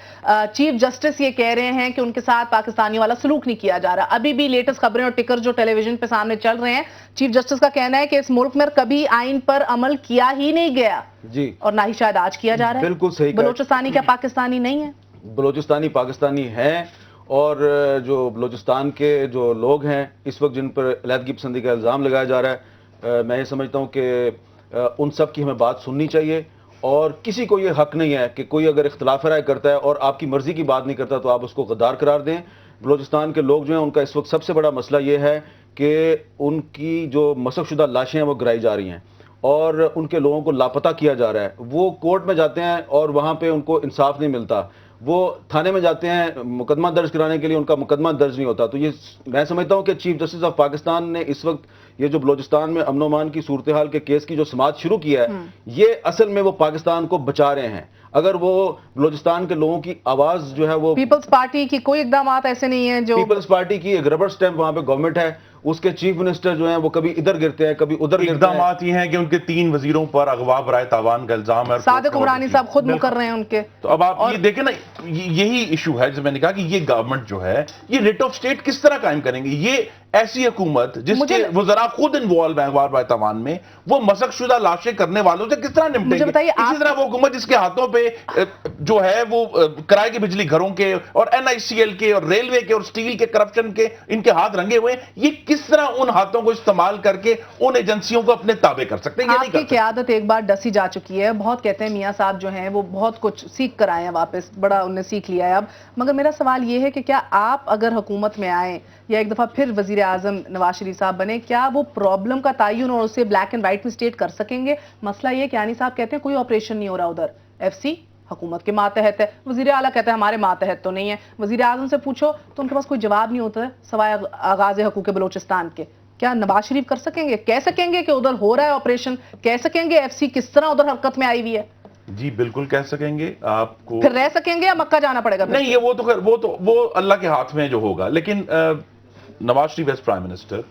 चीफ जस्टिस ये कह रहे हैं कि उनके साथ पाकिस्तानियों वाला सलूक नहीं किया जा रहा। अभी भी लेटेस्ट खबरें और टिकर जो टेलीविजन पे सामने चल रहे हैं, चीफ जस्टिस का कहना है कि इस मुल्क में कभी आइन पर अमल किया ही नहीं गया जी, और ना ही शायद आज किया जा रहा है। बिल्कुल सही। बलोचिस्तानी क्या पाकिस्तानी नहीं है? बलोचिस्तानी पाकिस्तानी हैं, और जो बलोचिस्तान के जो लोग हैं इस वक्त जिन पर अलहदगी पसंदी का इल्ज़ाम लगाया जा रहा है, मैं ये समझता हूँ कि उन सब की हमें बात सुननी चाहिए, और किसी को ये हक नहीं है कि कोई अगर इख्तलाफ राय करता है और आपकी मर्ज़ी की बात नहीं करता तो आप उसको गद्दार करार दें। बलोचिस्तान के लोग जो हैं उनका इस वक्त सबसे बड़ा मसला ये है कि उनकी जो मसकशुदा लाशें हैं वो गिराई जा रही हैं और उनके लोगों को लापता किया जा रहा है। वो कोर्ट में जाते हैं और वहाँ पे उनको इंसाफ नहीं मिलता, वो थाने में जाते हैं मुकदमा दर्ज कराने के लिए, उनका मुकदमा दर्ज नहीं होता। तो ये मैं समझता हूँ कि चीफ जस्टिस ऑफ पाकिस्तान ने इस वक्त ये जो बलोचिस्तान में अमन अमान की सूरत हाल के केस की जो समाअत शुरू किया है, ये असल में वो पाकिस्तान को बचा रहे हैं। अगर वो बलोचिस्तान के लोगों की आवाज जो है वो, पीपल्स पार्टी की कोई इकदाम ऐसे नहीं है जो, पीपल्स पार्टी की एक रबर स्टैंप वहां पे गवर्नमेंट है, उसके चीफ मिनिस्टर जो हैं वो कभी इधर गिरते हैं कभी उधर गिरते हैं। इकदाम ये हैं कि उनके 3 वजीरों पर अगवा बराए तावान का इल्जाम है, सादिक उमरानी साहब खुद मुकर रहे हैं उनके। तो अब आप ये देखें ना, यही इशू है जो मैंने कहा कि ये गवर्नमेंट जो है ये रिट ऑफ स्टेट किस तरह कायम करेंगे। ये ऐसी हुकूमत जिसके वज़रा खुद इन्वॉल्व है अगवा बराए तावान में, वो मसकशुदा लाशें करने वालों से किस तरह निपटेंगे। इसी तरह वो हुकूमत जिसके हाथों पे जो है वो किराए के बिजली घरों के और NICL के और रेलवे के और स्टील के करप्शन के इनके हाथ रंगे हुए, ये किस तरह उन हाथों को इस्तेमाल करके उन एजेंसियों को अपने ताबे कर सकते हैं। आपकी क़यादत एक बार डसी जा चुकी है, बहुत कहते हैं मियां साहब जो हैं वो बहुत कुछ सीख कर आए हैं वापस, बड़ा उन्हें सीख लिया है अब। मगर मेरा सवाल ये है कि क्या आप अगर हुकूमत में आए या एक दफा फिर वजीर आजम नवाज शरीफ साहब बने, क्या वो प्रॉब्लम का तयन और उसे ब्लैक एंड व्हाइट में स्टेट कर सकेंगे? मसला ये कियानी साहब कहते हैं कोई ऑपरेशन नहीं हो रहा उधर, FC हुकूमत के मातहत है, वजीर आला कहते हैं हमारे मातहत तो नहीं है, वजीर आजम से पूछो तो उनके पास कोई जवाब नहीं होता है सवाए आगाज हकूक बलोचिस्तान के। क्या नवाज शरीफ कर सकेंगे, कह सकेंगे कि उधर हो रहा है ऑपरेशन, कह सकेंगे FC किस तरह उधर हरकत में आई हुई है? जी बिल्कुल कह सकेंगे। आपको फिर रह सकेंगे या मक्का जाना पड़ेगा? नहीं, ये वो अल्लाह के हाथ में जो होगा। लेकिन Nawaz Sharif as prime minister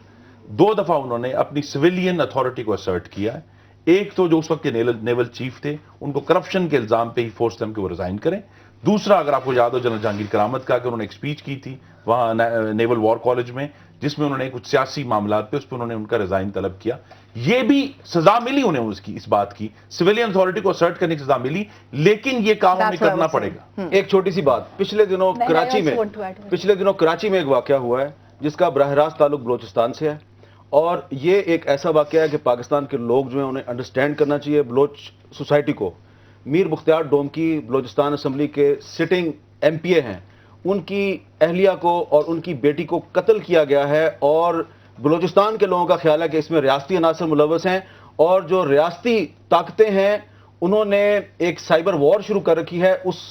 2 दफा उन्होंने अपनी सिविलियन अथॉरिटी को असर्ट किया है। एक तो जो उस वक्त के नेवल चीफ थे, उनको करप्शन के इल्जाम पे ही फोर्स थे कि वो रिजाइन करें। दूसरा, अगर आपको याद हो, जनरल जहांगीर करामत का कि उन्होंने एक स्पीच की थी वहाँ नेवल वॉर कॉलेज में, जिसमें उन्होंने कुछ सियासी मामला पे उस पर उन्होंने उनका रिजाइन तलब किया। ये भी सजा मिली उन्हें उसकी, इस बात की सिविलियन अथॉरिटी को असर्ट करने की सजा मिली, लेकिन ये काम हमें करना पड़ेगा। एक छोटी सी बात, पिछले दिनों कराची में एक वाकया हुआ है जिसका बराह रास्त ताल्लुक बलोचिस्तान से है, और ये एक ऐसा वाकया है कि पाकिस्तान के लोग जो हैं उन्हें अंडरस्टैंड करना चाहिए। बलोच सोसाइटी को, मीर मुख्तियार डोमकी बलोचिस्तान असम्बली के सिटिंग MPA हैं, उनकी अहलिया को और उनकी बेटी को कत्ल किया गया है, और बलोचिस्तान के लोगों का ख्याल है कि इसमें रियासती अनासर मुलव्वस हैं, और जो रियासती ताकतें हैं उन्होंने एक साइबर वॉर शुरू कर रखी है उस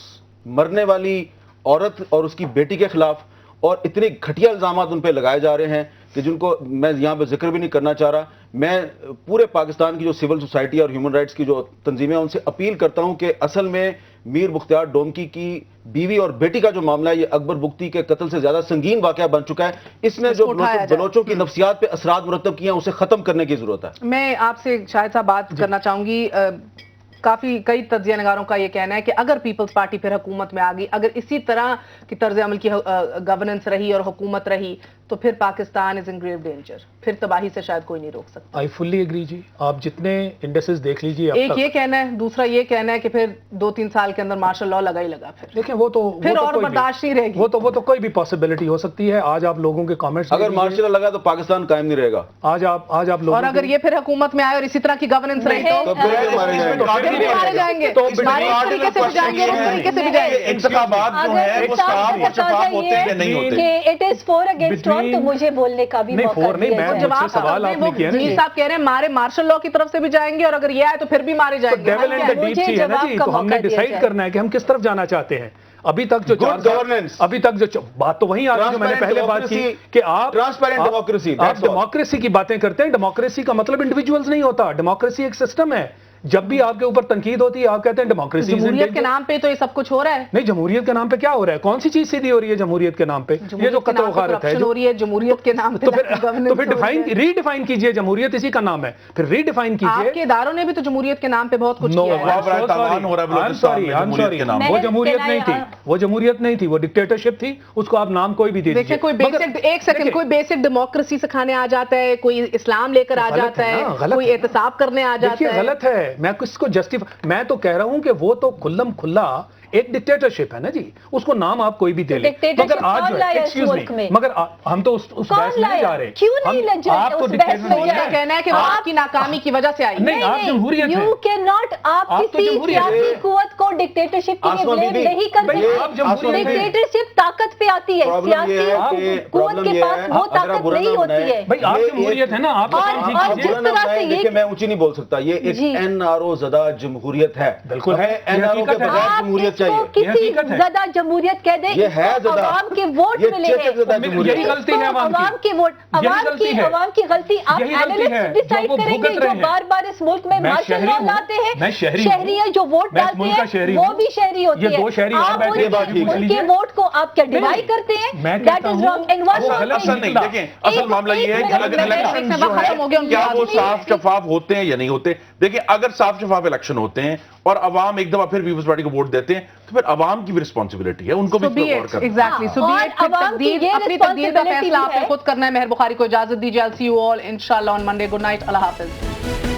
मरने वाली औरत और उसकी बेटी के खिलाफ, और इतने घटिया इल्जामात उन पर लगाए जा रहे हैं कि जिनको मैं यहाँ पे जिक्र भी नहीं करना चाह रहा। मैं पूरे पाकिस्तान की जो सिविल सोसाइटी और ह्यूमन राइट्स की जो तंजीमें हैं उनसे अपील करता हूँ कि असल में मीर मुख्तियार डोमकी की बीवी और बेटी का जो मामला है, ये अकबर बुख्ती के कत्ल से ज्यादा संगीन वाकया बन चुका है। इसने जो बलोचों की नफ्सियात पे असरात मुरतब किए हैं उसे खत्म करने की जरूरत है। मैं आपसे शायद साहब बात करना चाहूंगी। कई तज्जिया नगारों का ये कहना है कि अगर पीपल्स पार्टी फिर हुकूमत में आ गई, अगर इसी तरह की तर्ज अमल की गवर्नेंस रही और हुकूमत रही, तो फिर Pakistan is in grave danger, फिर तबाही से शायद कोई नहीं रोक सकता। आई फुल्ली एग्री जी, आप जितने इंडेक्सेस देख लीजिए एक ये कहना है, दूसरा ये कहना है कि फिर 2-3 साल के अंदर मार्शल लॉ लगा ही लगा, फिर देखिए वो तो फिर और बर्दाश्त नहीं रहेगी। वो तो कोई भी पॉसिबिलिटी हो सकती है। आज आप लोगों के कमेंट्स, अगर मार्शल लॉ लगा तो पाकिस्तान कायम नहीं रहेगा। आज आप लोग, और अगर ये फिर हुकूमत में आए और इसी तरह की गवर्नेंस रही तो मारे जाएंगे, तो तरीके से भी जाएंगे, उस तरीके से भी जाएंगे। इंतखाबात जो है वो साफ और शफाफ होते हैं नहीं होते। It is for against all, तो मुझे बोलने का भी मौका नहीं, जवाब सवाल आपने किया ना जी, साहब कह रहे हैं मारे मार्शल लॉ की तरफ से भी जाएंगे और अगर ये आए तो फिर भी मारे जाएंगे। Devil and the deep sea है ना जी, तो हमने डिसाइड करना है कि हम किस तरफ जाना चाहते हैं। अभी तक जो गवर्नेंस, अभी तक जो बात तो वही आ रही है, मैंने पहले बात की कि आप ट्रांसपेरेंट डेमोक्रेसी, आप डेमोक्रेसी की बातें करते हैं। डेमोक्रेसी का मतलब इंडिविजुअल्स नहीं होता, डेमोक्रेसी एक सिस्टम है। जब भी आपके ऊपर तनकीद होती है आप कहते हैं डेमोक्रेसी। जमहूरियत के नाम पे तो ये सब कुछ हो रहा है। नहीं, जमहूरियत के नाम पे क्या हो रहा है? कौन सी चीज सीधी हो रही है जमहूरियत के नाम पे? ये जो कत्ल गारत है हो रही है जमहूरियत के नाम पे, तो फिर रीडिफाइन कीजिए। जमहूरियत इसी का नाम है, फिर रीडिफाइन कीजिए। आपके इदारों ने भी तो जमहूरियत के नाम पे बहुत कुछ किया है। वो जमहूरियत नहीं थी, वो जमहूरियत नहीं थी, वो डिक्टेटरशिप थी। उसको आप नाम कोई भी दे दीजिए। कोई बेसिक, एक सेकंड, कोई बेसिक डेमोक्रेसी सिखाने आ जाता है, कोई इस्लाम लेकर आ जाता है, कोई एहतसाब करने आ जाता है। गलत है, मैं किसको मैं तो कह रहा हूं कि वो तो खुल्लम खुल्ला एक डिक्टेटरशिप है ना जी, उसको नाम आप कोई भी दे ले। मगर आज एक्सक्यूज मी, मगर हम तो उस बहस में नहीं जा रहे। क्यों नहीं लग रहे? आप तो डिक्टेटर कहना है कि वो आपकी नाकामी की वजह से आई। नहीं, आप जमहूरियत हैं। यू कैन नॉट, आप किसी सियासी कुव्वत को डिक्टेटरशिप के लिए ब्लेम नहीं करते। डिक्टेटरशिप ताकत पे आती है, सियासी कुव्वत के पास वो ताकत नहीं होती है। भाई आप जमहूरियत है ना, आप और जिस तरह से ये, मैं ऊंची नहीं बोल सकता, ये एक एनआरओ ज़दा जमहूरियत है। बिल्कुल है, एनआरओ के बगैर जमहूरियत किसी ज़्यादा जमहूरियत कह दे, अवाम के वोट मिले हैं। यही गलती है अवाम के वोट, अवाम की गलती। आप एनालिस्ट डिसाइड करेंगे जो बार बार इस मुल्क में मार्शल लॉ लाते हैं। शहरी है जो वोट डालते हैं वो भी शहरी होती है। आप उनके वोट को आप क्या डिवाइड करते हैं? That is wrong. देखिए असल मामला ये है कि अगर इलेक्शन जो है क्या वो साफ शफाफ होते हैं या नहीं होते। देखिए अगर साफ शफाफ इलेक्शन होते हैं और अवाम एक दफा फिर पीपल्स पार्टी को वोट देते हैं तो फिर अवाम की भी रिस्पांसिबिलिटी है, उनको भी एग्जैक्टली। अपनी तकदीर का फैसला आपने खुद करना है। मेहर बुखारी को इजाजत दीजिए। I'll see you all inshallah on Monday. Good night. Allah Hafiz.